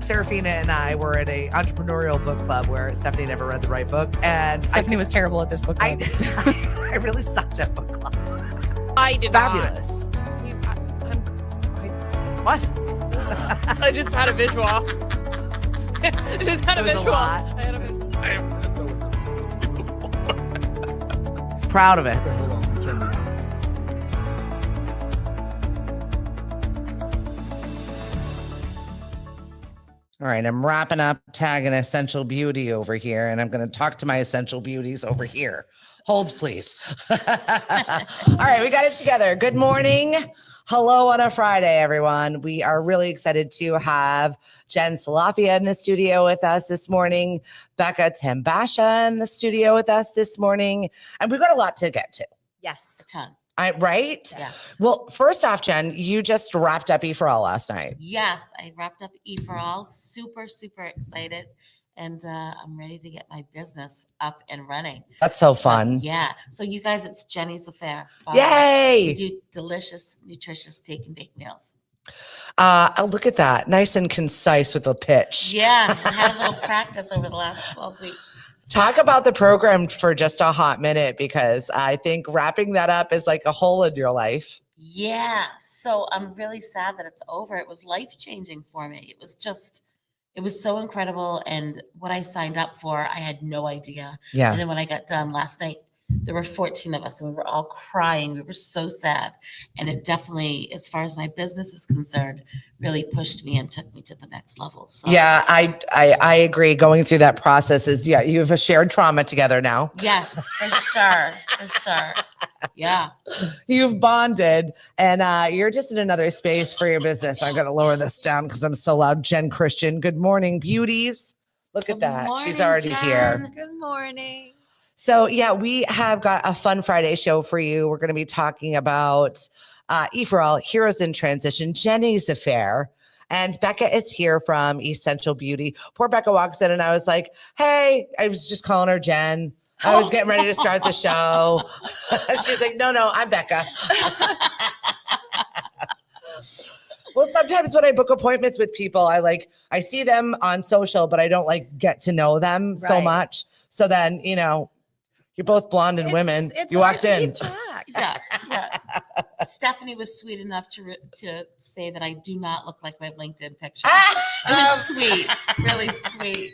Serafina and I were at a entrepreneurial book club where Stephanie never read the right book. And Stephanie was terrible at this book club. I really sucked at book club. I did Fabulous. What? I just had a visual. I just had a It was a visual. lot. I had a visual. Proud of it. Okay, hold on. Let me turn it on. All right, I'm wrapping up, tagging Essential Beauty over here, and I'm going to talk to my Essential Beauties over here. Hold, please. All right, we got it together. Good morning. Hello on a Friday, everyone. We are really excited to have Jenn Salafia in the studio with us this morning, Becca Tambascia in the studio with us this morning, and we've got a lot to get to. Yes. A ton. Right? Yes. Well, first off, Jenn, you just wrapped up EforAll last night. Yes, I wrapped up EforAll. Super, super excited. And I'm ready to get my business up and running. That's so fun. Yeah. So you guys, it's Jenny's Affair. Yay! We do delicious, nutritious steak and bake meals. Oh, look at that. Nice and concise with the pitch. Yeah. I had a little practice over the last 12 weeks. Talk about the program for just a hot minute, because I think wrapping that up is like a hole in your life. Yeah. So I'm really sad that it's over. It was life-changing for me. It was so incredible. And what I signed up for, I had no idea. Yeah. And then when I got done last night, there were 14 of us and we were all crying. We were so sad. And it definitely, as far as my business is concerned, really pushed me and took me to the next level. So Yeah, I agree. Going through that process is, yeah, you have a shared trauma together now. yes, for sure. For sure. Yeah. You've bonded, and you're just in another space for your business. I'm going to lower this down because I'm so loud. Jen Christian, good morning, beauties. Look at Good that. She's morning, already here. Jen. Good morning. So yeah, we have got a fun Friday show for you. We're going to be talking about EforAll, Heroes in Transition, Jenny's Affair, and Becca is here from Essential Beauty. Poor Becca walks in and I was like, hey, I was just calling her Jen. I was getting ready to start the show. She's like, no, I'm Becca. Well, sometimes when I book appointments with people, I see them on social, but I don't get to know them so Right. much. So then, you're both blonde and women. It's You hard walked to in. keep track. Yeah. Stephanie was sweet enough to say that I do not look like my LinkedIn picture. It was sweet, really sweet.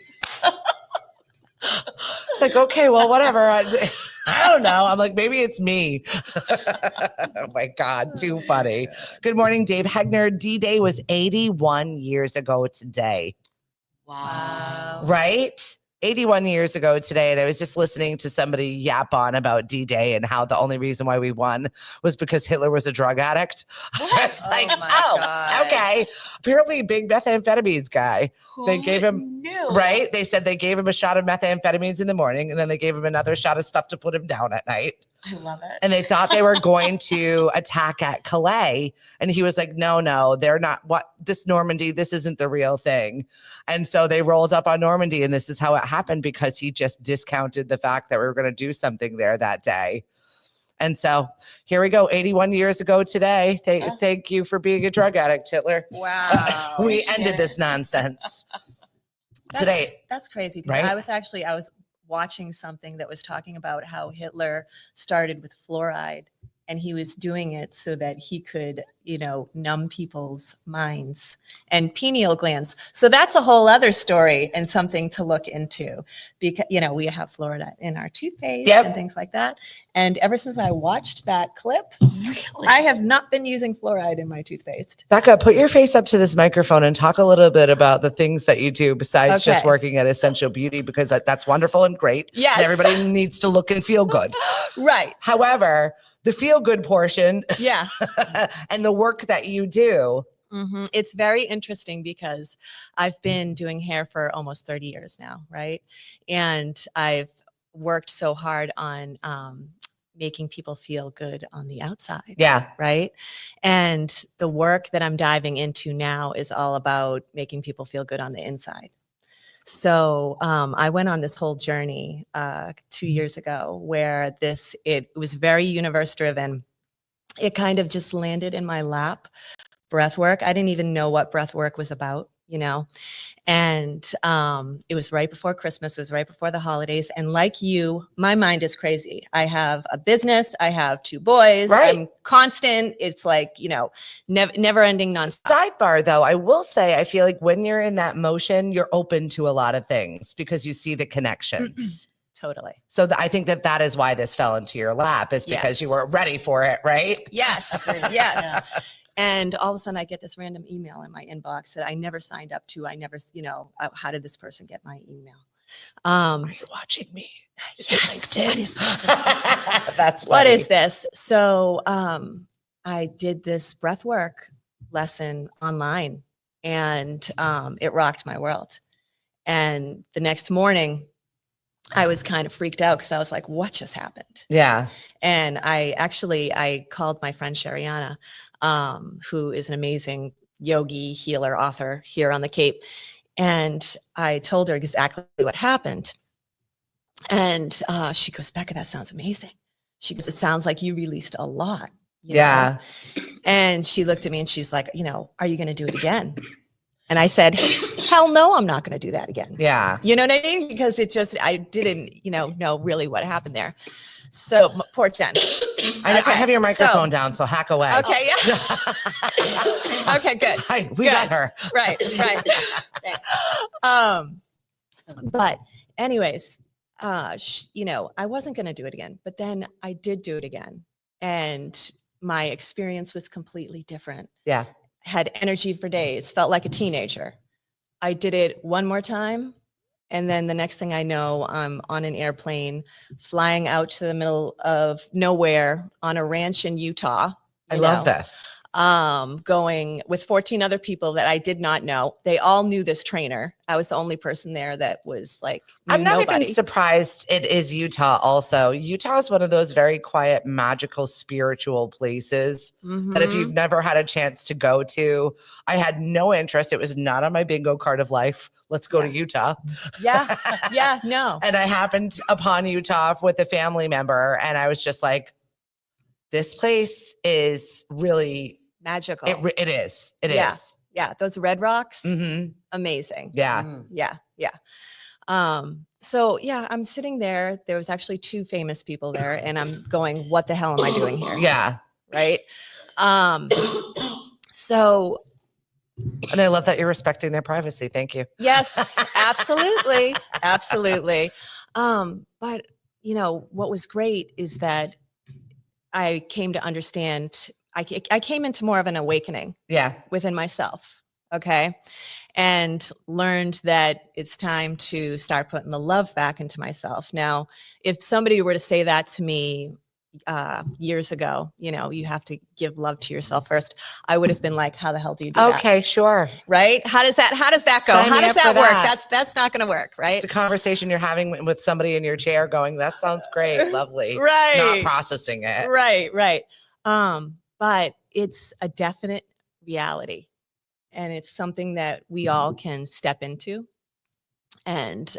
It's like, okay, well, whatever. I don't know. I'm like, maybe it's me. Oh my God, too funny. Good morning, Dave Hegner. D-Day was 81 years ago today, Wow. right? 81 years ago today. And I was just listening to somebody yap on about D-Day and how the only reason why we won was because Hitler was a drug addict. It's like, my oh, gosh. okay. Apparently a big methamphetamines guy. They Who gave him- knew? Right? They said they gave him a shot of methamphetamines in the morning, and then they gave him another shot of stuff to put him down at night. I love it. And they thought they were going to attack at Calais. And he was like, no, they're not. This Normandy, this isn't the real thing. And so they rolled up on Normandy, and this is how it happened, because he just discounted the fact that we were going to do something there that day. And so here we go, 81 years ago today. Thank you for being a drug addict, Hitler. Wow. We appreciate ended it. this nonsense today. That's crazy. Right? I was watching something that was talking about how Hitler started with fluoride, and he was doing it so that he could, numb people's minds and pineal glands. So that's a whole other story and something to look into, because, we have fluoride in our toothpaste Yep. and things like that. And ever since I watched that clip, Really? I have not been using fluoride in my toothpaste. Becca, put your face up to this microphone and talk a little bit about the things that you do besides just Okay. working at Essential Beauty, because that's wonderful and great. Yes. And everybody needs to look and feel good. Right. However, the feel good portion Yeah. and the work that you do. It's very interesting because I've been doing hair for almost 30 years now, right? And I've worked so hard on making people feel good on the outside. Yeah. Right. And the work that I'm diving into now is all about making people feel good on the inside. So I went on this whole journey 2 years ago where it was very universe driven. It kind of just landed in my lap. Breath work. I didn't even know what breath work was about. you know. And it was right before Christmas. It was right before the holidays. And like you, my mind is crazy. I have a business. I have 2 boys. Right. I'm constant. It's like, you know, never ending nonstop. Sidebar though, I will say, I feel like when you're in that motion, you're open to a lot of things because you see the connections. Totally. So I think that is why this fell into your lap, is because you Yes. were ready for it, right? Yes. Agreed. Yes. Yeah. And all of a sudden I get this random email in my inbox that I never signed up to. I never, you know, how did this person get my email? He's watching me. Yes. What is this? That's What funny. is this? So I did this breath work lesson online, and it rocked my world. And the next morning I was kind of freaked out because I was like, what just happened? Yeah. And I called my friend Shariana, who is an amazing yogi, healer, author here on the Cape. And I told her exactly what happened. And she goes, Becca, that sounds amazing. She goes, it sounds like you released a lot. you know? Yeah. And she looked at me and she's like, you know, are you going to do it again? And I said, hell no, I'm not going to do that again. Yeah. You know what I mean? Because it just, I didn't, know really what happened there. So poor Jenn. I Okay, have your microphone so- down, so hack away. Okay, yeah. Okay, good. Hi, we got her. Right. But anyways, I wasn't going to do it again, but then I did do it again. And my experience was completely different. Yeah. Had energy for days, felt like a teenager. I did it one more time. And then the next thing I know, I'm on an airplane flying out to the middle of nowhere on a ranch in Utah. I love this. Going with 14 other people that I did not know. They all knew this trainer. I was the only person there that was like, I'm not nobody. even surprised it is Utah also. Utah is one of those very quiet, magical, spiritual places that if Mhm. you've never had a chance to go to, I had no interest. It was not on my bingo card of life. Let's go to Utah. Yeah, no. And I happened upon Utah with a family member, and I was just like, this place is really Magical. it is. It Yeah. is. Yeah, those red rocks, Mhm. amazing. Yeah. Yeah. So yeah, I'm sitting there. There was actually 2 famous people there, and I'm going, what the hell am I doing here? Yeah. Right. So And I love that you're respecting their privacy. Thank you. yes, absolutely. Absolutely. But what was great is that I came to understand, I came into more of an awakening Yeah. within myself. Okay. And learned that it's time to start putting the love back into myself. Now, if somebody were to say that to me years ago, you have to give love to yourself first, I would have been like, how the hell do you do that? Okay, sure. Right? How does that go? Sign How me does up for that work? that. That's not going to work, right? It's a conversation you're having with somebody in your chair going, that sounds great, lovely. Right. Not processing it. Right. But it's a definite reality, and it's something that we all can step into. And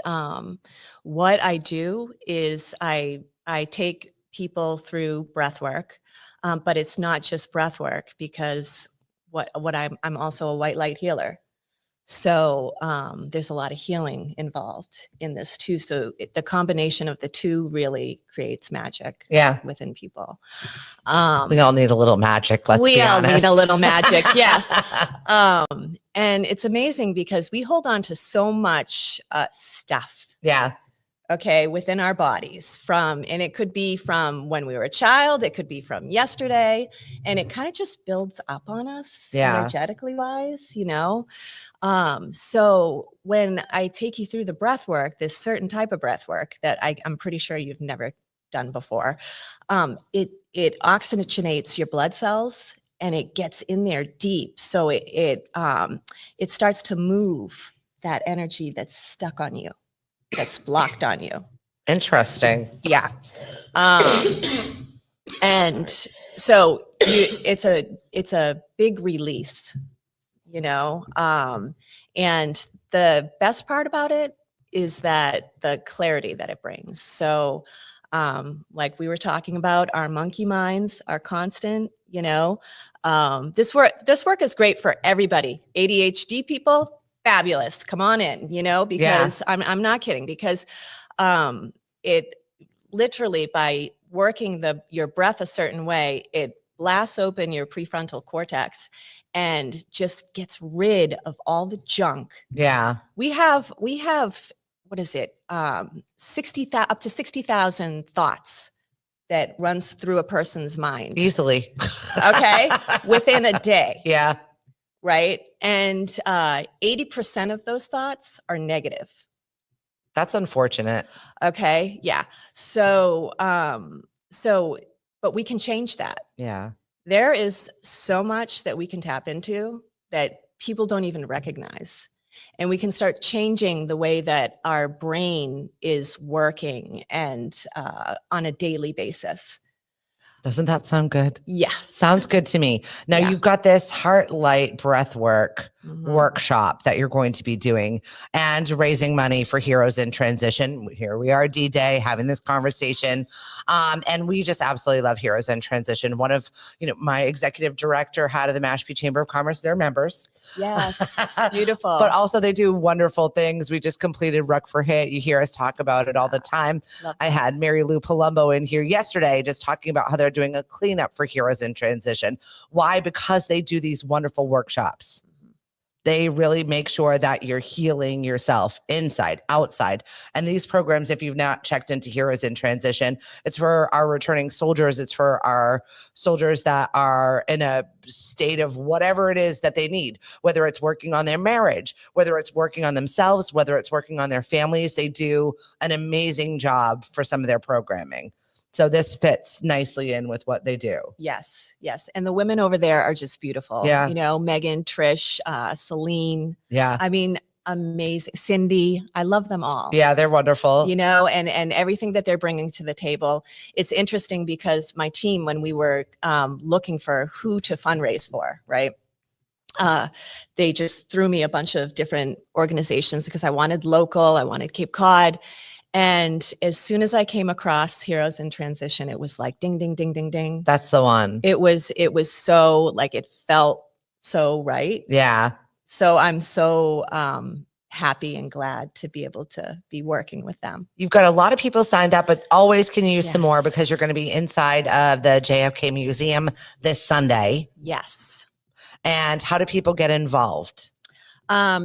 what I do is I take people through breath work, but it's not just breath work, because what I'm also a white light healer. So there's a lot of healing involved in this too. So the combination of the 2 really creates magic Yeah. within people. We all need a little magic. Let's we be all honest. need a little magic. Yes. And it's amazing because we hold on to so much stuff. Yeah. Okay, within our bodies, and it could be from when we were a child, it could be from yesterday, and it kind of just builds up on us energetically wise, So when I take you through the breath work, this certain type of breath work that I'm pretty sure you've never done before, it oxygenates your blood cells and it gets in there deep. So it starts to move that energy that's stuck on you, that's blocked on you. Interesting. Yeah. And so it's a big release, and the best part about it is that the clarity that it brings. So like we were talking about, our monkey minds are constant, this work is great for everybody. ADHD people, fabulous. Come on in, because I'm not kidding, because it literally, by working your breath a certain way, it blasts open your prefrontal cortex and just gets rid of all the junk. Yeah. We have what is it? Up to 60,000 thoughts that runs through a person's mind. Easily. Okay. Within a day. Yeah. Right. And 80% of those thoughts are negative. That's unfortunate. Okay. Yeah. So, but we can change that. Yeah. There is so much that we can tap into that people don't even recognize. And we can start changing the way that our brain is working and on a daily basis. Doesn't that sound good? Yes. Sounds good to me. Now you've got this Heartlight Breathwork workshop that you're going to be doing and raising money for Heroes in Transition. Here we are, D-Day, having this conversation. And we just absolutely love Heroes in Transition. One of, my executive director had of the Mashpee Chamber of Commerce, they're members. Yes. Beautiful. But also they do wonderful things. We just completed Ruck for Hit. You hear us talk about it all the time. I had Mary Lou Palumbo in here yesterday just talking about how they're doing a cleanup for Heroes in Transition. Why? Because they do these wonderful workshops. They really make sure that you're healing yourself inside, outside. And these programs, if you've not checked into Heroes in Transition, it's for our returning soldiers. It's for our soldiers that are in a state of whatever it is that they need, whether it's working on their marriage, whether it's working on themselves, whether it's working on their families. They do an amazing job for some of their programming. So this fits nicely in with what they do. Yes, yes. And the women over there are just beautiful. Yeah. Megan, Trish, Celine. Yeah. I mean, amazing. Cindy. I love them all. Yeah, they're wonderful. And everything that they're bringing to the table. It's interesting because my team, when we were looking for who to fundraise for, right? They just threw me a bunch of different organizations because I wanted local, I wanted Cape Cod. And as soon as I came across Heroes in Transition, it was like ding, ding, ding, ding, ding. That's the one. It was so like, it felt so right. Yeah. So I'm so happy and glad to be able to be working with them. You've got a lot of people signed up, but always can use some more because you're going to be inside of the JFK Museum this Sunday. Yes. And how do people get involved?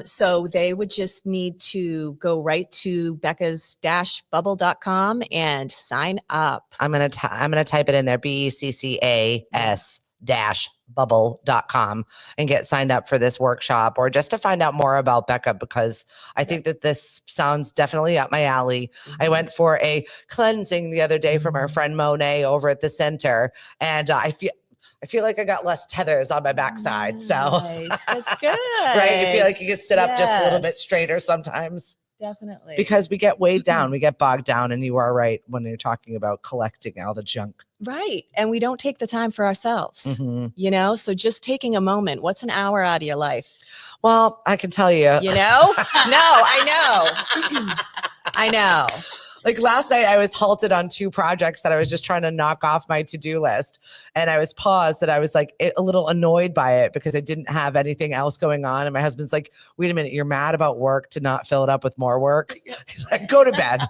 So they would just need to go right to Becca's-bubble.com and sign up. I'm going to type it in there, BECCAS-bubble.com, and get signed up for this workshop, or just to find out more about Becca, because I think that this sounds definitely up my alley. I went for a cleansing the other day from our friend Monet over at the center, and I feel like I got less tethers on my backside. So nice. That's good. Right. You feel like you can sit up just a little bit straighter sometimes. Definitely. Because we get weighed down, we get bogged down. And you are right when you're talking about collecting all the junk. Right. And we don't take the time for ourselves, so just taking a moment. What's an hour out of your life? Well, I can tell you. No, I know. I know. Like last night, I was halted on 2 projects that I was just trying to knock off my to-do list. And I was paused and I was like a little annoyed by it because I didn't have anything else going on. And my husband's like, wait a minute, you're mad about work to not fill it up with more work? He's like, go to bed.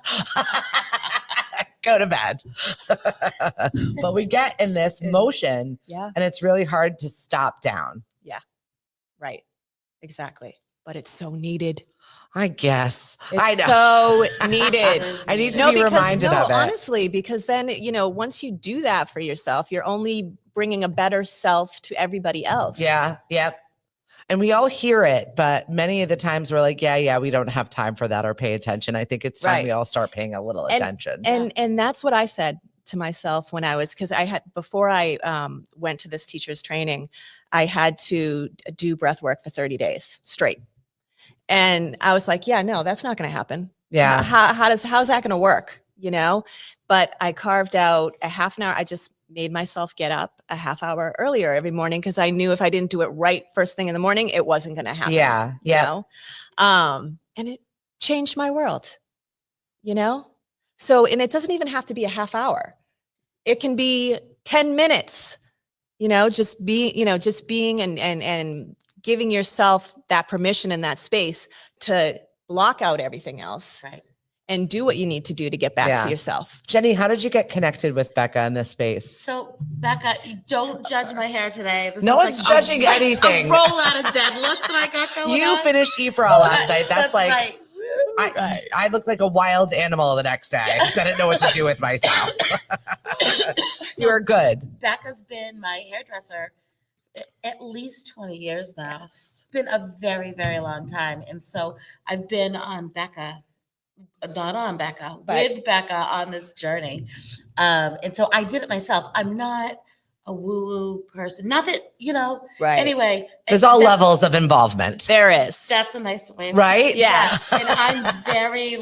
Go to bed. But we get in this motion and it's really hard to stop down. Yeah, right. Exactly. But it's so needed. I guess. It's I know. so needed. I need to be reminded of it. Honestly, because then, once you do that for yourself, you're only bringing a better self to everybody else. Yeah. Yep. And we all hear it, but many of the times we're like, yeah, we don't have time for that or pay attention. I think it's time we all start paying a little attention. And that's what I said to myself when I was, because before I went to this teacher's training, I had to do breath work for 30 days straight. And I was like, yeah, no, that's not going to happen. Yeah. How's that going to work? But I carved out a half an hour. I just made myself get up a half hour earlier every morning because I knew if I didn't do it right first thing in the morning, it wasn't going to happen. Yeah. Yeah. And it changed my world, So, and it doesn't even have to be a half hour. It can be 10 minutes, just being and giving yourself that permission and that space to block out everything else Right. and do what you need to do to get back Yeah. to yourself. Jenny, how did you get connected with Becca in this space? So, Becca, you don't judge my hair today. This No is one's judging anything. A roll out of bed look that I got going You on. finished EforAll last night. That's like, right. I looked like a wild animal the next day because I didn't know what to do with myself. You were good. Becca's been my hairdresser at least 20 years now. It's been a very, very long time. And so I've been on Becca, not on Becca, with Becca on this journey. And so I did it myself. I'm not a woo-woo person. Not that, Right. Anyway. There's all levels of involvement. There is. That's a nice way of Right? Yes. And I'm very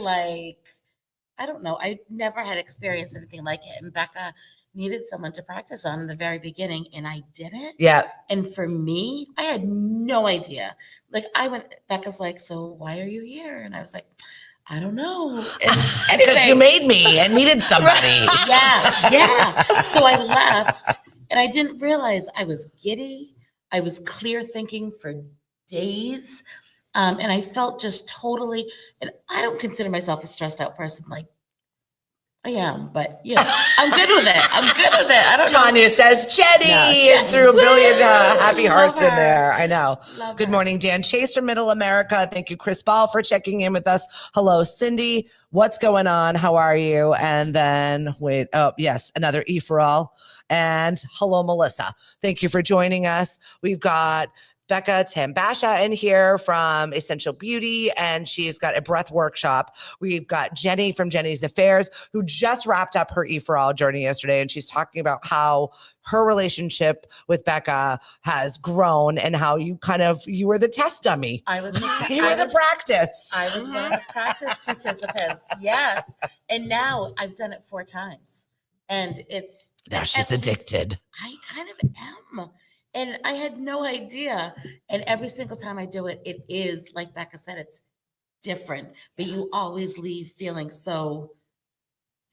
I don't know. I never had experienced anything like it. And Becca needed someone to practice on in the very beginning, and I did it. Yeah. And for me, I had no idea. Becca's like, so why are you here? And I was like, I don't know. Because you made me and needed somebody. Yeah. So I left, and I didn't realize I was giddy. I was clear thinking for days. And I felt just totally, and I don't consider myself a stressed out person. Like I am, but I'm good with it. I don't know. Tanya says, Jenny, and threw a billion happy hearts in there. I know. Good morning, Dan Chase from Middle America. Thank you, Chris Ball, for checking in with us. Hello, Cindy. What's going on? How are you? And then another EforAll. And hello, Melissa. Thank you for joining us. We've got Becca Tambascia in here from Essential Beauty, and she's got a breath workshop. We've got Jenny from Jenny's Affairs, who just wrapped up her EforAll journey yesterday, and she's talking about how her relationship with Becca has grown and how you were the test dummy. I was You were the practice. I was one of the practice participants. Yes. And now I've done it 4 times. And Now she's addicted. I kind of am. And I had no idea. And every single time I do it, it is, like Becca said, it's different. But you always leave feeling so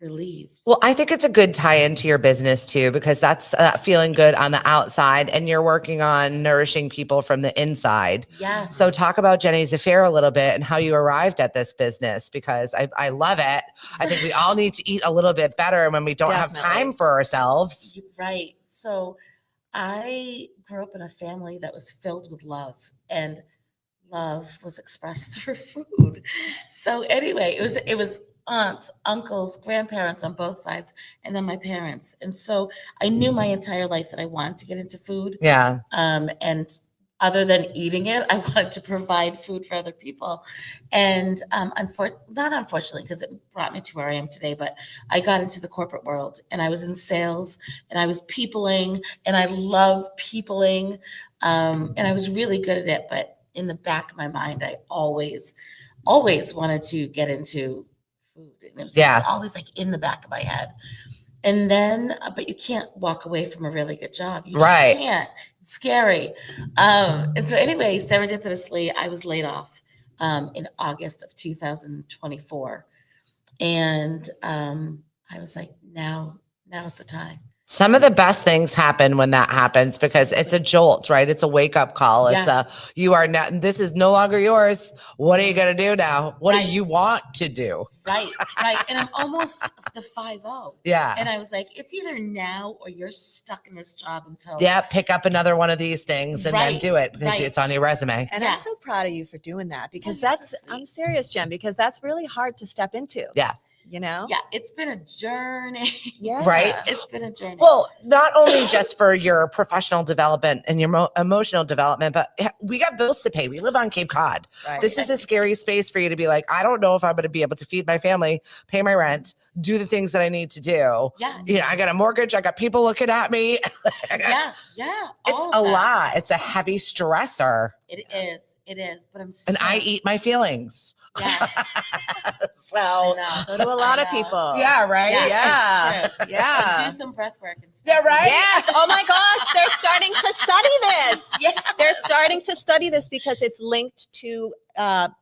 relieved. Well, I think it's a good tie into your business too, because that's feeling good on the outside and you're working on nourishing people from the inside. Yes. So talk about Jenny's Affair a little bit and how you arrived at this business, because I love it. I think we all need to eat a little bit better when we don't have time for ourselves. Right. So I grew up in a family that was filled with love, and love was expressed through food. So anyway, it was aunts, uncles, grandparents on both sides, and then my parents. And so I knew my entire life that I wanted to get into food. Yeah. And other than eating it, I wanted to provide food for other people. And not unfortunately, because it brought me to where I am today, but I got into the corporate world and I was in sales and I was peopling, and I love peopling. And I was really good at it. But in the back of my mind, I always wanted to get into food. And it was always like in the back of my head. And then, but you can't walk away from a really good job. You just can't. It's scary. And so anyway, serendipitously, I was laid off in August of 2024. And I was like, now's the time. Some of the best things happen when that happens, because it's a jolt, right? It's a wake up call. It's this is no longer yours. What are you going to do now? What do you want to do? Right. And I'm almost the 5-0. Yeah. And I was like, it's either now or you're stuck in this job until. Yeah. Pick up another one of these things and then do it, because it's on your resume. And I'm so proud of you for doing that, because I'm serious, Jen, because that's really hard to step into. Yeah. Yeah, it's been a journey. Yeah. Right. It's been a journey. Well, not only just for your professional development and your emotional development, but we got bills to pay. We live on Cape Cod. Right. This is a scary space for you to be like, I don't know if I'm going to be able to feed my family, pay my rent, do the things that I need to do. Yeah. I got a mortgage. I got people looking at me. Yeah. It's a lot. It's a heavy stressor. It is. But and I eat my feelings. Yes. So do a lot of people. Yeah, right? Yeah. So do some breath work and stuff. Yeah, right? Yes. Oh my gosh, they're starting to study this. Yeah. They're starting to study this because it's linked to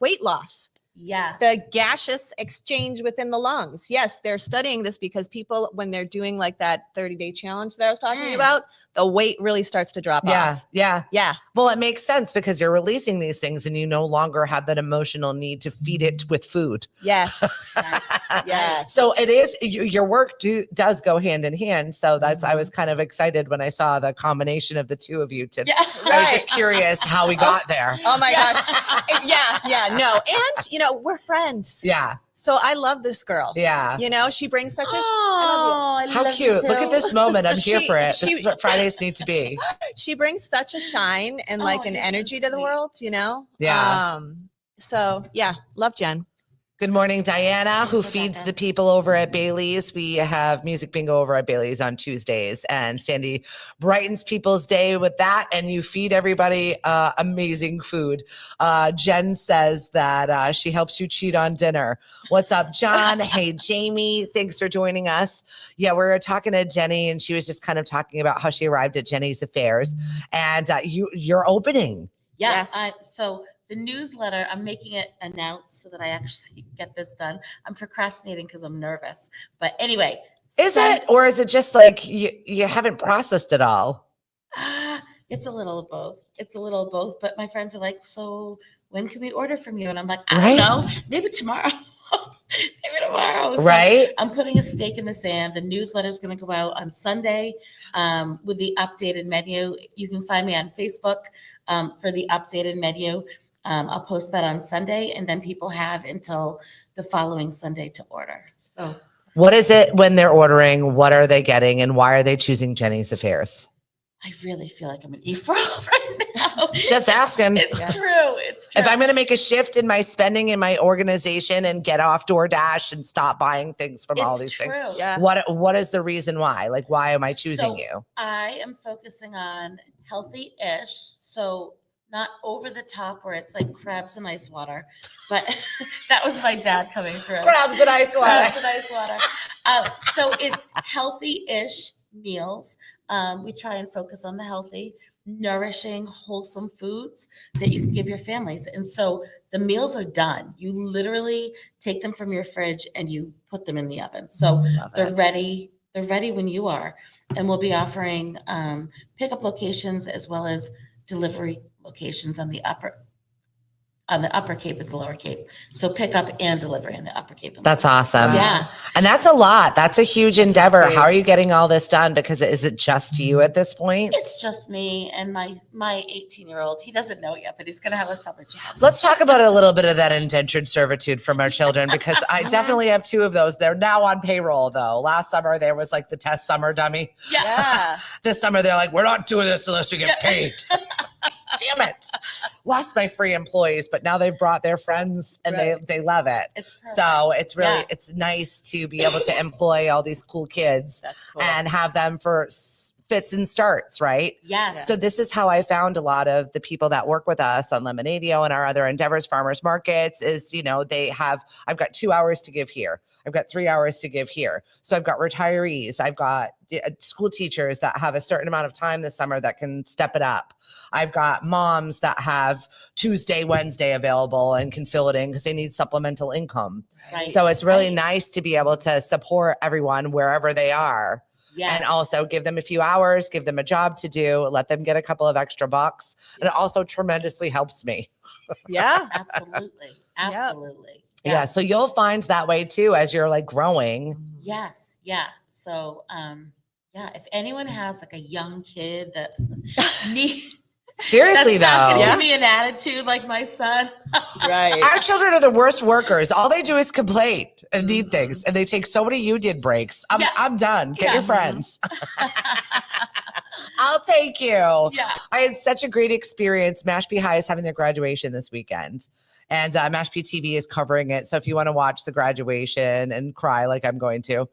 weight loss. Yes. The gaseous exchange within the lungs. Yes, they're studying this because people, when they're doing like that 30-day challenge that I was talking about, the weight really starts to drop off. Yeah. Yeah. Well, it makes sense because you're releasing these things and you no longer have that emotional need to feed it with food. Yes. Yes. So it is, your work does go hand in hand. So that's, I was Mhm. kind of excited when I saw the combination of the two of you today. Yeah. I was just curious how we got there. Oh my Yeah. gosh. Yeah. No. And, we're friends. Yeah. So I love this girl. Yeah. She brings such a, Oh, I How love you cute. Look at too. this moment. I'm here She- for it. she- This is what Fridays need to be. she brings such a shine and like Oh, an you're so energy to the sweet. world, Yeah. So yeah, love Jen. Good morning, Diana, who Rebecca. feeds the people over at Bailey's. We have music bingo over at Bailey's on Tuesdays, and Sandy brightens people's day with that. And you feed everybody amazing food. Jenn says that she helps you cheat on dinner. What's up, John? Hey, Jamie. Thanks for joining us. Yeah, we were talking to Jenny, and she was just kind of talking about how she arrived at Jenny's Affairs, and you're opening. Yeah. Yes. So the newsletter, I'm making it announced so that I actually get this done. I'm procrastinating because I'm nervous. But anyway. Is it, or is it just like you haven't processed it all? It's a little of both. It's a little of both. But my friends are like, so when can we order from you? And I'm like, I Right. don't know. Maybe tomorrow. Maybe tomorrow. So Right? I'm putting a stake in the sand. The newsletter is going to go out on Sunday with the updated menu. You can find me on Facebook for the updated menu. I'll post that on Sunday, and then people have until the following Sunday to order. So What is it when they're ordering? What are they getting, and why are they choosing Jenny's Affairs? I really feel like I'm an EforAll right now. Just asking. It's true. It's true. If I'm going to make a shift in my spending in my organization and get off DoorDash and stop buying things from all It's these true. things, Yeah. what is the reason why? Like, why am I choosing So, you? I am focusing on healthy-ish, so not over the top where it's like crabs and ice water, but that was my dad coming through. Crabs and ice Crabs and ice water. So it's healthy-ish meals. We try and focus on the healthy, nourishing, wholesome foods that you can give your families. And so the meals are done. You literally take them from your fridge and you put them in the oven. So they're ready. They're ready when you are. And we'll be offering pickup locations as well as delivery locations on the upper Cape and the lower Cape. So pickup and delivery in the upper Cape. That's awesome. Yeah. And that's a lot. That's a huge That's endeavor. big. How are you getting all this done? Because is it just you at this point? It's just me and my 18-year-old. He doesn't know yet, but he's going to have a summer jazz. Let's talk about a little bit of that indentured servitude from our children, because I definitely have two of those. They're now on payroll, though. Last summer, there was like the test summer dummy. Yeah. Yeah. This summer, they're like, we're not doing this unless we get paid. Damn it. Lost my free employees, but now they've brought their friends and they love it. It's perfect. So it's really, Yeah. it's nice to be able to employ all these cool kids That's cool. and have them for fits and starts, right? Yes. So this is how I found a lot of the people that work with us on Lemonadio and our other endeavors, farmers markets, is, I've got 2 hours to give here. I've got 3 hours to give here. So I've got retirees. I've got school teachers that have a certain amount of time this summer that can step it up. I've got moms that have Tuesday, Wednesday available and can fill it in because they need supplemental income. Right. So it's really Right. nice to be able to support everyone wherever they are. Yes. And also give them a few hours, give them a job to do, let them get a couple of extra bucks. And it also tremendously helps me. Yeah. Absolutely. Absolutely. Yeah. So you'll find that way too as you're like growing. Yes. Yeah. So, yeah, if anyone has like a young kid that Seriously, that's not though. gonna give me an attitude like my son. Right. Our children are the worst workers. All they do is complain and need things. And they take so many union breaks. Yeah. I'm done. Get Yeah. your friends. I'll take you. Yeah. I had such a great experience. Mashpee High is having their graduation this weekend. And Mashpee TV is covering it. So if you want to watch the graduation and cry like I'm going to,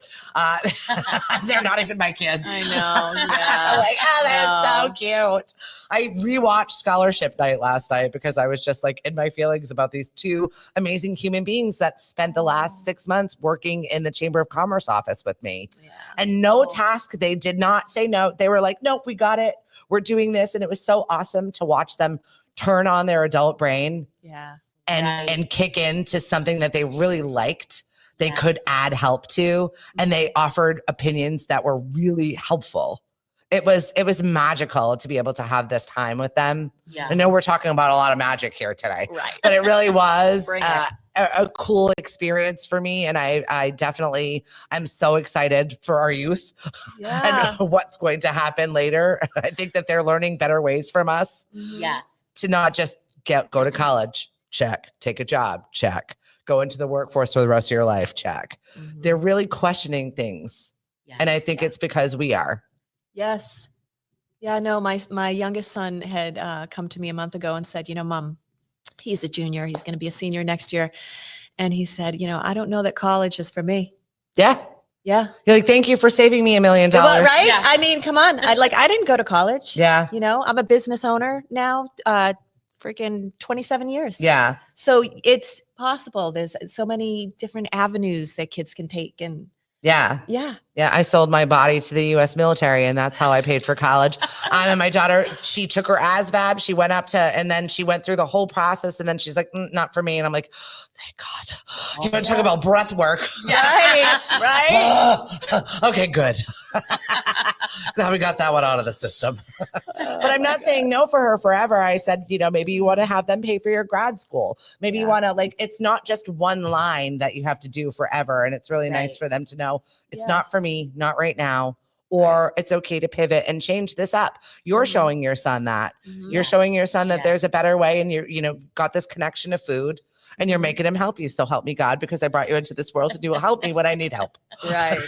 they're not even my kids. I know. Yeah. Like, that's so No. cute. I rewatched Scholarship Night last night because I was just like in my feelings about these two amazing human beings that spent the last 6 months working in the Chamber of Commerce office with me. Yeah. And no Cool. task, they did not say no. They were like, nope, we got it. We're doing this. And it was so awesome to watch them turn on their adult brain Yeah. and kick into something that they really liked, they could Yes. add help to, and they offered opinions that were really helpful. It was magical to be able to have this time with them. Yeah. I know we're talking about a lot of magic here today, Right. but it really was Bring it. a cool experience for me. And I definitely, I'm so excited for our youth Yeah. and what's going to happen later. I think that they're learning better ways from us Yes. to not just go to college, check, take a job, check, go into the workforce for the rest of your life, check. Mhm. They're really questioning things. Yes. And I think it's because we are. Yes. Yeah, no, my youngest son had come to me a month ago and said, Mom, he's a junior. He's going to be a senior next year. And he said, I don't know that college is for me. Yeah. Yeah. You're like, thank you for saving me $1 million. Well, right? Yeah. I mean, come on. I didn't go to college. Yeah. I'm a business owner now, freaking 27 years. Yeah. So it's possible. There's so many different avenues that kids can take. And Yeah. yeah. Yeah. I sold my body to the US military, and that's how I paid for college. And my daughter, she took her ASVAB. She went up to, and then she went through the whole process. And then she's like, not for me. And I'm like, thank God. You want to talk about breath work? Right. Right. Okay, good. Now we got that one out of the system. But I'm not saying no for her forever. I said, maybe you want to have them pay for your grad school. Maybe you want to, it's not just one line that you have to do forever. And it's really nice Right. for them to know it's not for Yes. me, not right now, or it's okay to pivot and change this up. You're Mhm. showing your son that. Mhm. You're showing your son that Yeah. there's a better way, and you're, got this connection to food, and you're Mhm. making him help you. So help me God, because I brought you into this world and you will help me when I need help. Right.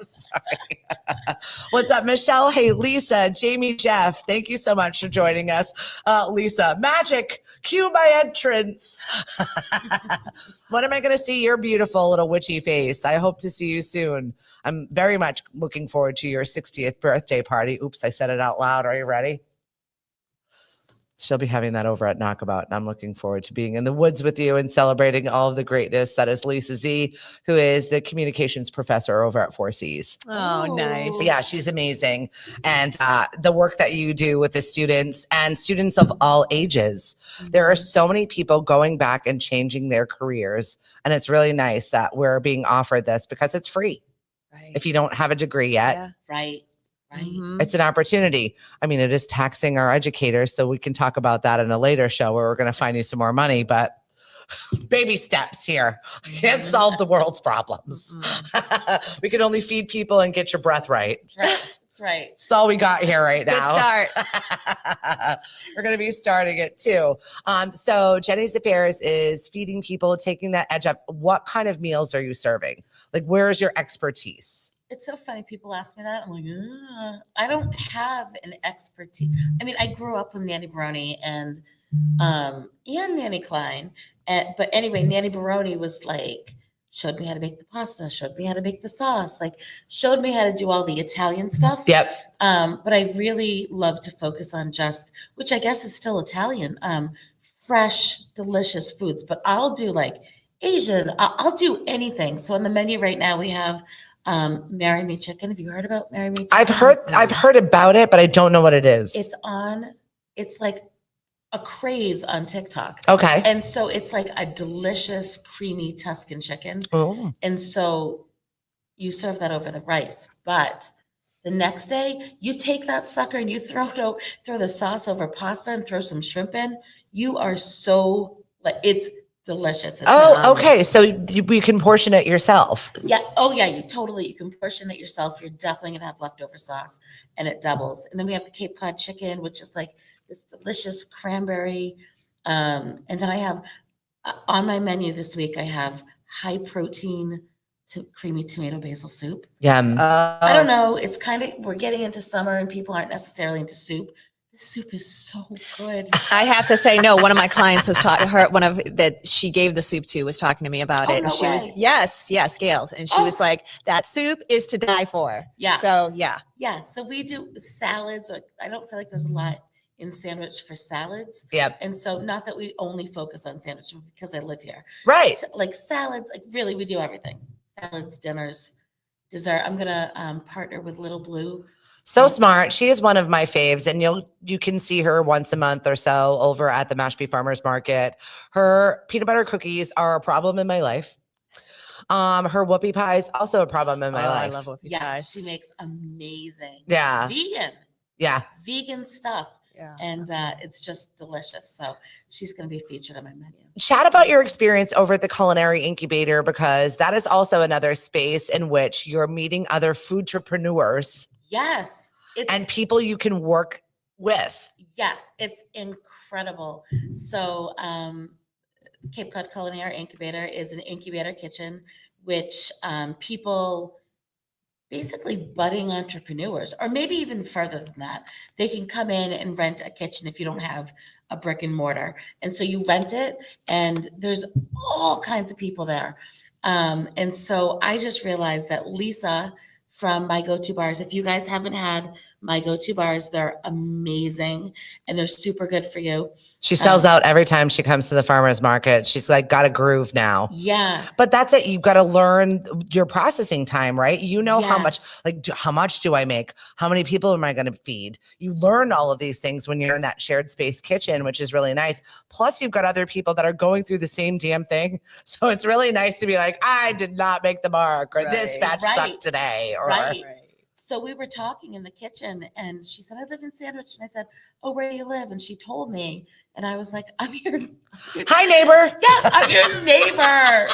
Sorry. What's up, Michelle? Hey, Lisa, Jamie, Jeff, thank you so much for joining us. Lisa, magic, cue my entrance. When am I going to see your beautiful little witchy face? I hope to see you soon. I'm very much looking forward to your 60th birthday party. Oops, I said it out loud. Are you ready? She'll be having that over at Knockabout, and I'm looking forward to being in the woods with you and celebrating all of the greatness that is Lisa Z, who is the communications professor over at Four Cs. Oh, nice. Yeah, she's amazing. And the work that you do with the students and students of all ages, there are so many people going back and changing their careers. And it's really nice that we're being offered this because it's free. Right. If you don't have a degree yet, Yeah. Right. Right. Mhm. it's an opportunity. I mean, it is taxing our educators, so we can talk about that in a later show where we're going to find you some more money, but baby steps here. Can't solve the world's problems. We can only feed people and get your breath right. That's right. That's all we got here right Good now. start. We're going to be starting it too. So Jenny's Affairs is feeding people, taking that edge up. What kind of meals are you serving? Like, where is your expertise? It's so funny. People ask me that. I'm like, I don't have an expertise. I mean, I grew up with Nanny Baroni and Nanny Klein. But anyway, Nanny Baroni was like, showed me how to make the pasta, showed me how to make the sauce, like showed me how to do all the Italian stuff. Yep. But I really love to focus on just, which I guess is still Italian, fresh, delicious foods. But I'll do like Asian, I'll do anything. So on the menu right now, we have Marry Me Chicken. Have you heard about Marry Me Chicken? I've heard about it, but I don't know what it is. It's like a craze on TikTok. Okay. And so it's like a delicious, creamy Tuscan chicken. Oh. And so you serve that over the rice. But the next day, you take that sucker and you throw the sauce over pasta and throw some shrimp in. You are so, like, it's delicious. It's Okay. So you can portion it yourself. Yeah. Oh, yeah. You can portion it yourself. You're definitely going to have leftover sauce and it doubles. And then we have the Cape Cod chicken, which is like this delicious cranberry. And then I have on my menu this week, I have high protein creamy tomato basil soup. Yeah. I don't know. It's we're getting into summer and people aren't necessarily into soup. This soup is so good. I have to say, no, one of my clients was talking, that she gave the soup to was talking to me about it. No And she was, way. yes, Gail. And she was like, that soup is to die for. Yeah. So, yeah. Yeah. So we do salads. I don't feel like there's a lot in sandwich for salads. Yep. And so not that we only focus on sandwich because I live here. Right. So, like salads, like really we do everything. Salads, dinners, dessert. I'm going to partner with Little Blue So smart. She is one of my faves, and you can see her once a month or so over at the Mashpee Farmers Market. Her peanut butter cookies are a problem in my life. Her whoopie pies also a problem in my life. I love whoopie Yeah, pies. she makes amazing. Yeah. Vegan stuff. Yeah. And it's just delicious. So she's going to be featured on my menu. Chat about your experience over at the Culinary Incubator, because that is also another space in which you're meeting other food entrepreneurs Yes. and people you can work with. Yes, it's incredible. So Cape Cod Culinary Incubator is an incubator kitchen, which people, basically budding entrepreneurs, or maybe even further than that, they can come in and rent a kitchen if you don't have a brick and mortar. And so you rent it, and there's all kinds of people there. And so I just realized that Lisa from My Go-To Bars, if you guys haven't had My Go-To Bars, they're amazing and they're super good for you. She sells out every time she comes to the farmer's market. She's like got a groove now. Yeah. But that's it. You've got to learn your processing time, right? You know how much, Yes. like how much do I make? How many people am I going to feed? You learn all of these things when you're in that shared space kitchen, which is really nice. Plus you've got other people that are going through the same damn thing. So it's really nice to be like, I did not make the mark, or this Right. batch Right. sucked today. Or Right. Right. So we were talking in the kitchen, and she said, I live in Sandwich. And I said, oh, where do you live? And she told me, and I was like, I'm your hi neighbor. yeah, I'm your neighbor.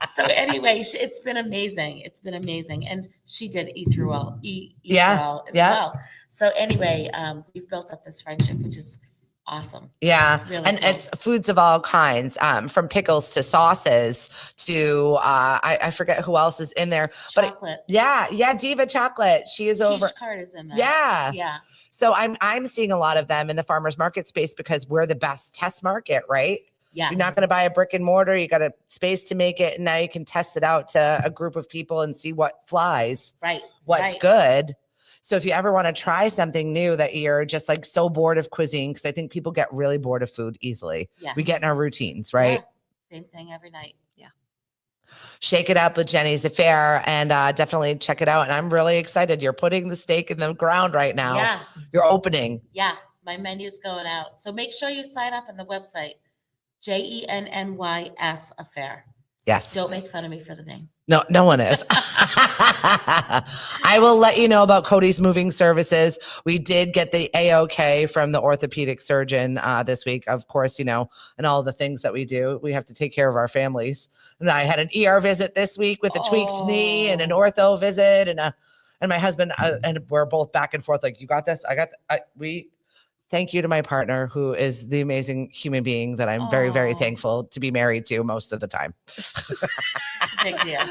So anyway, it's been amazing. It's been amazing. And she did EforAll as well. So anyway, we've built up this friendship, which is awesome. Yeah. Really And cool. it's foods of all kinds, from pickles to sauces to, I forget who else is in there, but Chocolate. yeah. Diva Chocolate. She is over. Peach Card is in there. Yeah. Yeah. So I'm seeing a lot of them in the farmers market space because we're the best test market, right? Yes. You're not going to buy a brick and mortar. You got a space to make it. And now you can test it out to a group of people and see what flies, Right. what's good. So if you ever want to try something new that you're just like so bored of cuisine, because I think people get really bored of food easily. Yes. We get in our routines, right? Yeah. Same thing every night. Yeah. Shake it up with Jenny's Affair, and definitely check it out. And I'm really excited. You're putting the stake in the ground right now. Yeah. You're opening. Yeah. My menu's going out. So make sure you sign up on the website, JENNYS Affair. Yes. Don't make fun of me for the name. No one is. I will let you know about Cody's moving services. We did get the AOK from the orthopedic surgeon this week. Of course, and all the things that we do, we have to take care of our families. And I had an ER visit this week with a tweaked knee, and an ortho visit, and my husband, and we're both back and forth like, you got this? Thank you to my partner, who is the amazing human being that I'm very, very thankful to be married to most of the time. It's a big deal.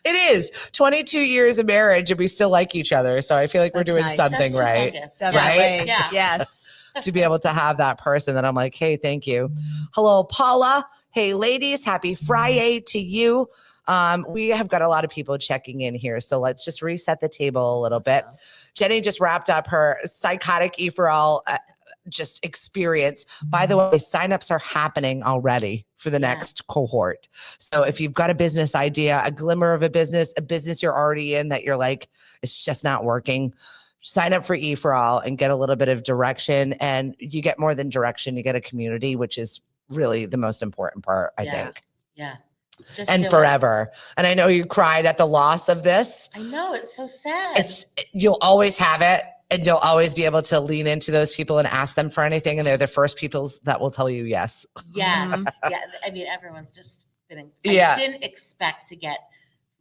It is 22 years of marriage and we still like each other. So I feel like we're That's doing nice. something That's right. humongous. Definitely. Yeah. Yes. To be able to have that person that I'm like, hey, thank you. Hello, Paula. Hey, ladies, happy Friday to you. We have got a lot of people checking in here. So let's just reset the table a little bit. Jenny just wrapped up her psychotic EforAll just experience. By the way, signups are happening already for the next cohort. So if you've got a business idea, a glimmer of a business you're already in that you're like, it's just not working, sign up for EforAll and get a little bit of direction. And you get more than direction, you get a community, which is really the most important part, I think. Yeah. Just And do it. forever. And I know you cried at the loss of this. I know, it's so sad. You'll always have it, and you'll always be able to lean into those people and ask them for anything. And they're the first people that will tell you yes. Yes. Yeah. I mean, everyone's just been, Yeah. I didn't expect to get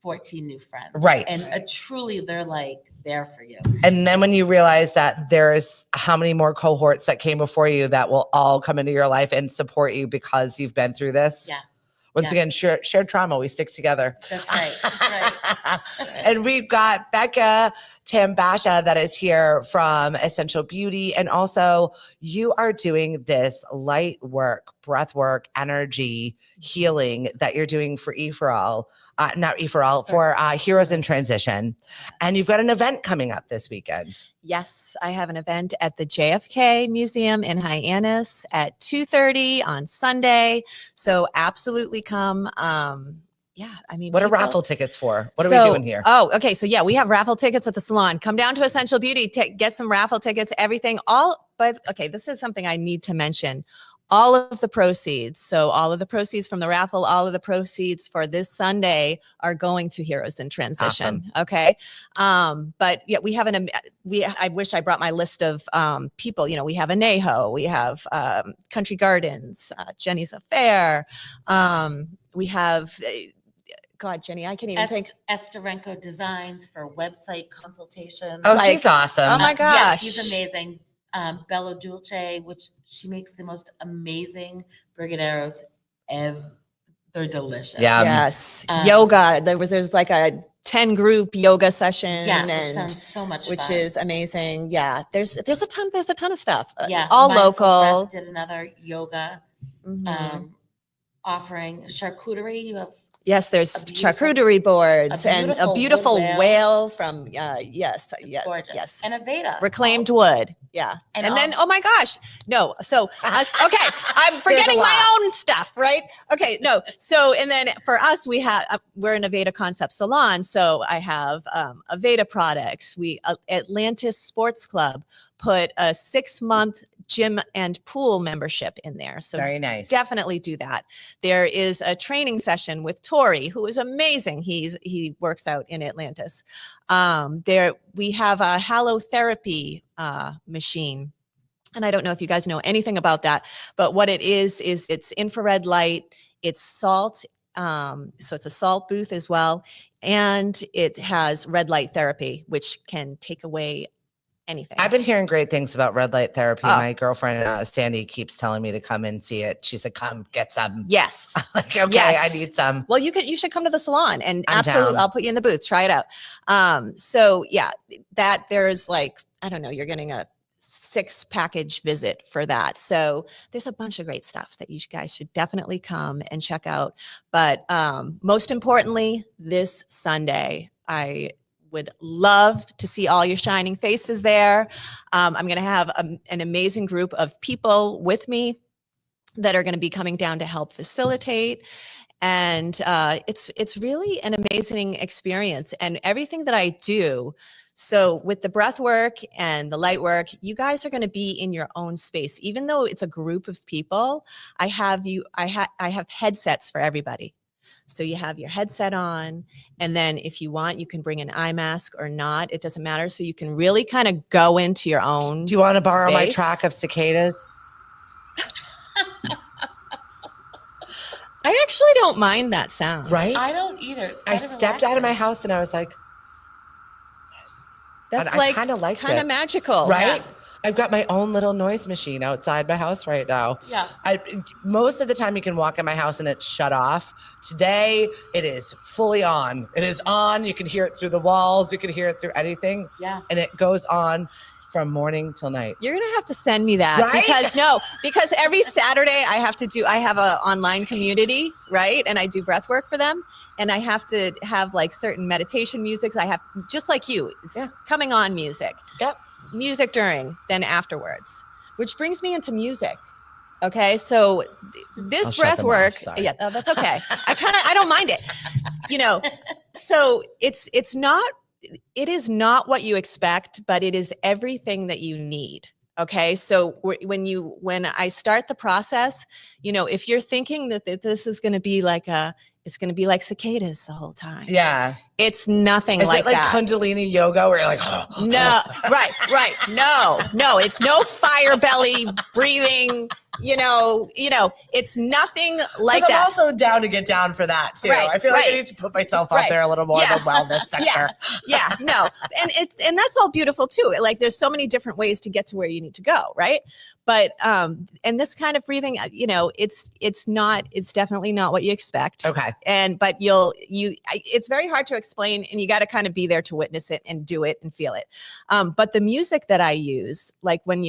14 new friends. Right. And truly, they're like there for you. And then when you realize that there's how many more cohorts that came before you that will all come into your life and support you because you've been through this. Yeah. Once again, shared trauma, we stick together. That's right. That's right. And we've got Becca Tambascia that is here from Essential Beauty. And also you are doing this light work, breath work, energy healing that you're doing for EforAll, not EforAll, for Heroes in Transition. And you've got an event coming up this weekend. Yes, I have an event at the JFK Museum in Hyannis at 2:30 on Sunday. So absolutely come. yeah, I mean, What are people- raffle tickets for? What are we doing here? Oh, okay. So yeah, we have raffle tickets at the salon. Come down to Essential Beauty, get some raffle tickets, everything. But okay, this is something I need to mention. All of the proceeds, so all of the proceeds from the raffle, all of the proceeds for this Sunday are going to Heroes in Transition. Okay. But yeah, we have I wish I brought my list of people. You know, we have Anejo, we have Country Gardens, Jenny's Affair. We have God, Jenny, I can't even think. Esterenko Designs for website consultation. Oh, she's awesome. Oh my Yeah, gosh. she's amazing. Bello Dulce, which she makes the most amazing brigadeiros ever. They're delicious. Yeah. Yes. Um, Yoga. There's like a 10 group yoga session. Yeah, which and sounds so much which fun. is amazing. Yeah. There's a ton of stuff. Yeah, All Mindful local. Breath did another yoga Mhm. offering. Charcuterie, you have Yes, there's a beautiful- charcuterie boards and a beautiful beautiful wood whale. whale from yes, it's gorgeous. yes. And a Veda. Reclaimed wood. Yeah. And And then, all- oh my gosh. No. So, okay. I'm forgetting lot. my own stuff, right? Okay. No. So, and then for us, we're an Aveda Concept Salon. So I have Aveda products. Atlantis Sports Club put a 6-month gym and pool membership in there. So Very nice. definitely do that. There is a training session with Tori, who is amazing. He works out in Atlantis. There we have a halotherapy machine. And I don't know if you guys know anything about that, but what it is it's infrared light, it's salt. So it's a salt booth as well. And it has red light therapy, which can take away anything. I've been hearing great things about red light therapy. Oh. My girlfriend, Sandy, keeps telling me to come and see it. She said, come get some. Yes. I'm like, okay, Yes. I need some. Well, you should come to the salon and I'm absolutely, down. I'll put you in the booth. Try it out. So yeah, that there's like, I don't know, you're getting a 6 package visit for that. So there's a bunch of great stuff that you guys should definitely come and check out. But most importantly, this Sunday, I would love to see all your shining faces there. I'm going to have an amazing group of people with me that are going to be coming down to help facilitate. And it's really an amazing experience. And everything that I do, so with the breath work and the light work, you guys are going to be in your own space. Even though it's a group of people, I have headsets for everybody. So you have your headset on, and then if you want, you can bring an eye mask or not. It doesn't matter. So you can really kind of go into your own. Do you want to borrow my space? track of cicadas? I actually don't mind that sound. Right? I don't either. It's I kind of stepped out of my relaxing. house and I was like, That's I like kinda liked kind it. of magical. right? I've got my own little noise machine outside my house right now. Yeah. Most of the time you can walk in my house and it's shut off. Today it is fully on. It is on. You can hear it through the walls. You can hear it through anything. Yeah. And it goes on from morning till night. You're gonna have to send me that Right? because every Saturday I have a online community, right? And I do breath work for them, and I have to have like certain meditation music. I have, just like you, it's coming on music. Yep. Music during, then afterwards, which brings me into music. Okay, so I'll this shut breath them off, work, sorry. yeah, that's okay. I don't mind it. You know, so it is not what you expect, but it is everything that you need. Okay. So when I start the process, you know, if you're thinking that this is going to be it's going to be like cicadas the whole time. Yeah. It's nothing Is like it like that. Kundalini yoga where you're like, No, right. No, it's no fire belly breathing, you know, it's nothing like I'm that. also down to get down for that too. Right, I feel like I right. need to put myself out Right. there a little more in Yeah. the wellness sector. Yeah, no. And that's all beautiful too. Like there's so many different ways to get to where you need to go, right? But and this kind of breathing, you know, it's definitely not what you expect. Okay. But it's very hard to explain, and you got to kind of be there to witness it and do it and feel it. But the music that I use, like when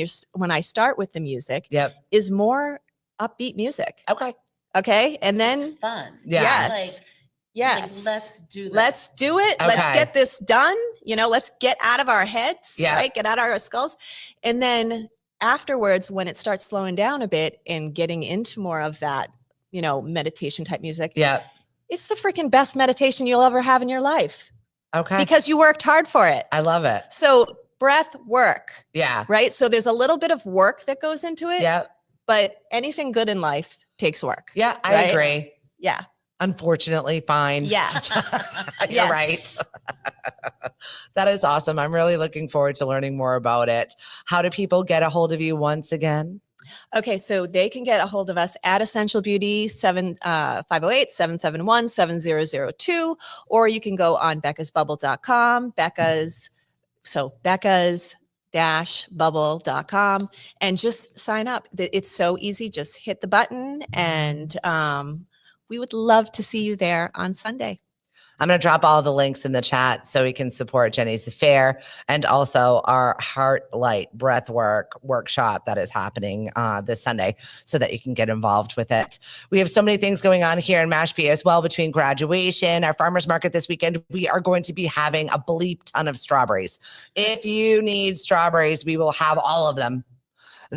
I start with the music, Yep. is more upbeat music. Okay. Okay. And then It's fun. Yeah. yes. Like, Yes. let's do this. Let's do it. Let's Okay. get this done. You know, let's get out of our heads, Yeah. right? Get out of our skulls. And then afterwards, when it starts slowing down a bit and getting into more of that, you know, meditation type music, Yeah. it's the freaking best meditation you'll ever have in your life Okay. because you worked hard for it. I love it. So breath work, Yeah. right? So there's a little bit of work that goes into it, Yeah. but anything good in life takes work. Yeah. I Right? agree. Yeah. Unfortunately, fine. Yes. You're Yes. right. That is awesome. I'm really looking forward to learning more about it. How do people get a hold of you once again? Okay, so they can get a hold of us at Essential Beauty 508-771-7002, or you can go on beccasbubble.com, Becca's-bubble.com, and just sign up. It's so easy. Just hit the button, and we would love to see you there on Sunday. I'm going to drop all the links in the chat so we can support Jenny's Affair and also our Heartlight Breathwork workshop that is happening this Sunday so that you can get involved with it. We have so many things going on here in Mashpee as well between graduation, our farmers market this weekend. We are going to be having a bleep ton of strawberries. If you need strawberries, we will have all of them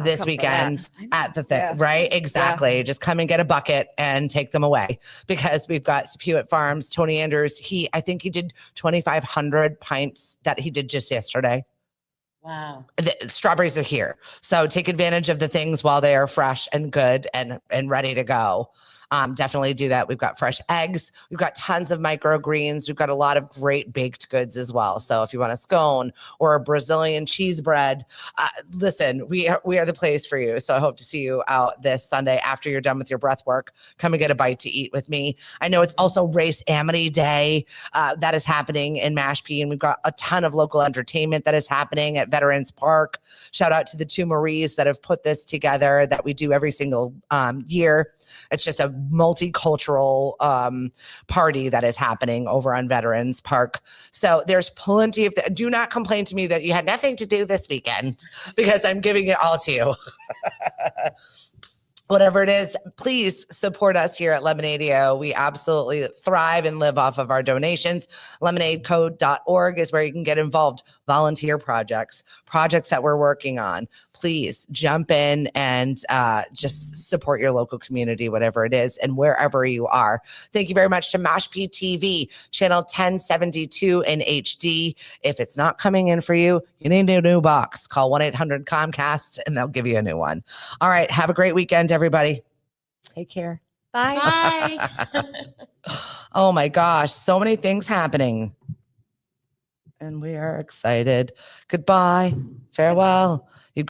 this come for weekend at the thing, Yeah. right? Exactly. Just come and get a bucket and take them away because we've got Hewitt Farms, Tony Anders. I think he did 2,500 pints that he did just yesterday. Wow. The strawberries are here. So take advantage of the things while they are fresh and good and ready to go. Definitely do that. We've got fresh eggs. We've got tons of microgreens. We've got a lot of great baked goods as well. So if you want a scone or a Brazilian cheese bread, listen, we are the place for you. So I hope to see you out this Sunday after you're done with your breath work. Come and get a bite to eat with me. I know it's also Race Amity Day that is happening in Mashpee, and we've got a ton of local entertainment that is happening at Veterans Park. Shout out to the two Maries that have put this together that we do every single year. It's just a multicultural party that is happening over on Veterans Park. So there's plenty of do not complain to me that you had nothing to do this weekend because I'm giving it all to you. Whatever it is, please support us here at Lemonade.io. We absolutely thrive and live off of our donations. Lemonadecode.org is where you can get involved. Volunteer projects that we're working on. Please jump in and just support your local community, whatever it is, and wherever you are. Thank you very much to Mashpee TV, channel 1072 in HD. If it's not coming in for you, you need a new box. Call 1-800-COMCAST and they'll give you a new one. All right. Have a great weekend, everybody. Take care. Bye. Bye. Oh my gosh. So many things happening. And we are excited. Goodbye. Farewell.